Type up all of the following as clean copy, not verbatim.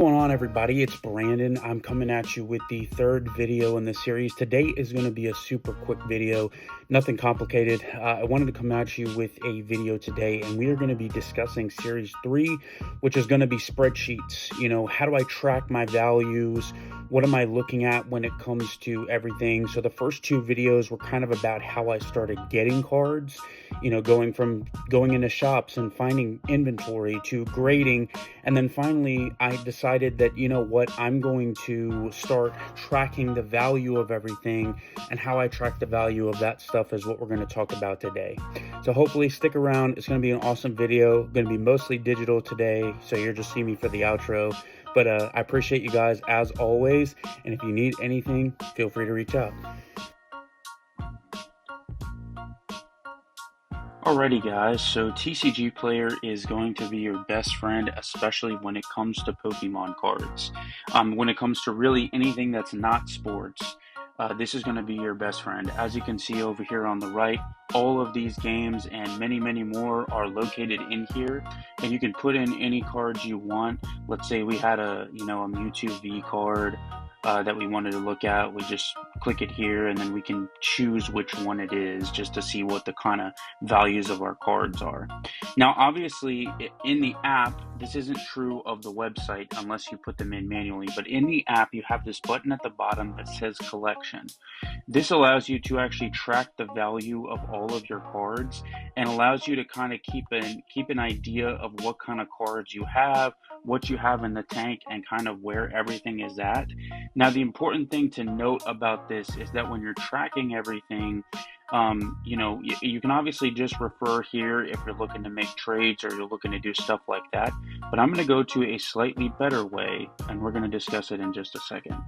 What's going on, everybody? It's Brandon. I'm coming at you with the third video in the series. Today is going to be a super quick video, nothing complicated. I wanted to come at you with a video today, and we are going to be discussing series 3, which is going to be spreadsheets. How do I track my values? What am I looking at when it comes to everything? So the first 2 videos were kind of about how I started getting cards, going into shops and finding inventory to grading. And then finally, I decided that, I'm going to start tracking the value of everything, and how I track the value of that stuff is what we're going to talk about today. So hopefully stick around. It's going to be an awesome video. Going to be mostly digital today, so you're just seeing me for the outro. But I appreciate you guys as always, and if you need anything, feel free to reach out. Alrighty guys, so TCG Player is going to be your best friend, especially when it comes to Pokemon cards. When it comes to really anything that's not sports, this is going to be your best friend. As you can see over here on the right, all of these games and many more are located in here, and you can put in any cards you want. Let's say we had a Mewtwo V card that we wanted to look at. We just click it here, and then we can choose which one it is, just to see what the kind of values of our cards are. Now obviously in the app, this isn't true of the website unless you put them in manually, but in the app you have this button at the bottom that says collection. This allows you to actually track the value of all of your cards, and allows you to kind of keep an idea of what kind of cards you have, what you have in the tank, and kind of where everything is at. Now the important thing to note about this is that when you're tracking everything, you can obviously just refer here if you're looking to make trades or you're looking to do stuff like that, but I'm going to go to a slightly better way, and we're going to discuss it in just a second.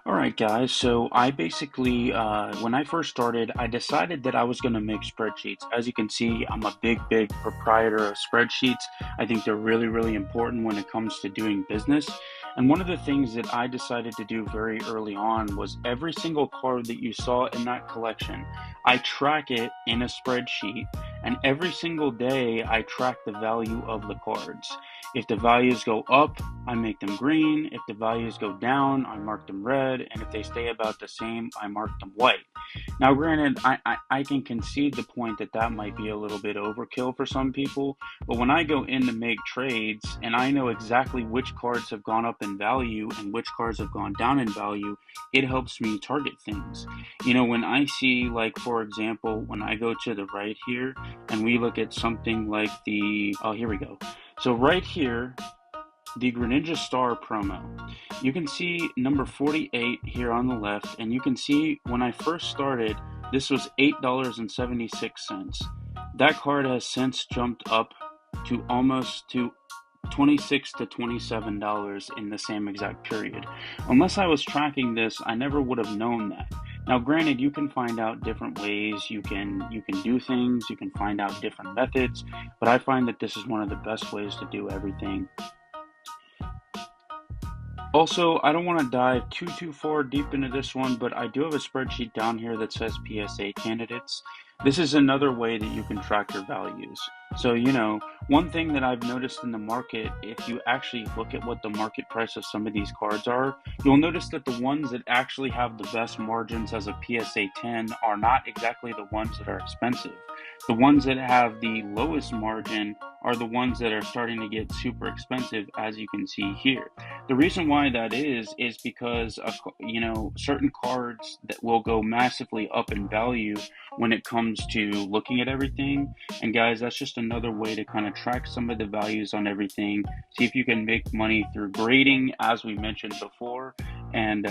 Alright guys, so I basically, when I first started, I decided that I was going to make spreadsheets. As you can see, I'm a big proprietor of spreadsheets. I think they're really important when it comes to doing business. And one of the things that I decided to do very early on was every single card that you saw in that collection, I track it in a spreadsheet, and every single day I track the value of the cards. If the values go up, I make them green. If the values go down, I mark them red. And if they stay about the same, I mark them white. Now granted, I can concede the point that might be a little bit overkill for some people, but when I go in to make trades and I know exactly which cards have gone up in value and which cards have gone down in value, it helps me target things. When I see, like, for example, when I go to the right here and we look at something like here we go. So right here, the Greninja Star promo. You can see number 48 here on the left, and you can see when I first started, this was $8.76. That card has since jumped up to almost to $26 to $27 in the same exact period. Unless I was tracking this, I never would have known that. Now granted, you can find out different ways, you can do things, you can find out different methods, but I find that this is one of the best ways to do everything. Also, I don't want to dive too far deep into this one, but I do have a spreadsheet down here that says PSA candidates. This is another way that you can track your values. So, one thing that I've noticed in the market, if you actually look at what the market price of some of these cards are, you'll notice that the ones that actually have the best margins as a PSA 10 are not exactly the ones that are expensive. The ones that have the lowest margin are the ones that are starting to get super expensive, as you can see here. The reason why that is because certain cards that will go massively up in value when it comes to looking at everything. And guys, that's just another way to kind of track some of the values on everything. See if you can make money through grading, as we mentioned before. And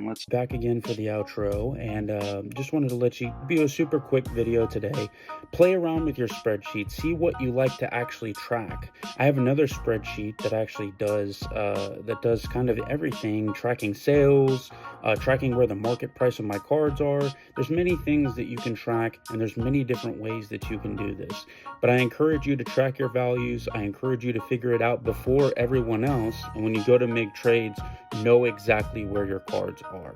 let's back again for the outro, and just wanted to let you be a super quick video today. Play around with your spreadsheet, see what you like to actually track. I have another spreadsheet that actually does kind of everything, tracking sales, tracking where the market price of my cards are. There's many things that you can track, and there's many different ways that you can do this. But I encourage you to track your values. I encourage you to figure it out before everyone else, and when you go to make trades, know exactly where your cards are.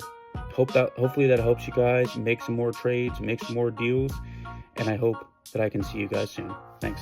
Hopefully that helps you guys make some more trades, make some more deals, and I hope that I can see you guys soon. Thanks.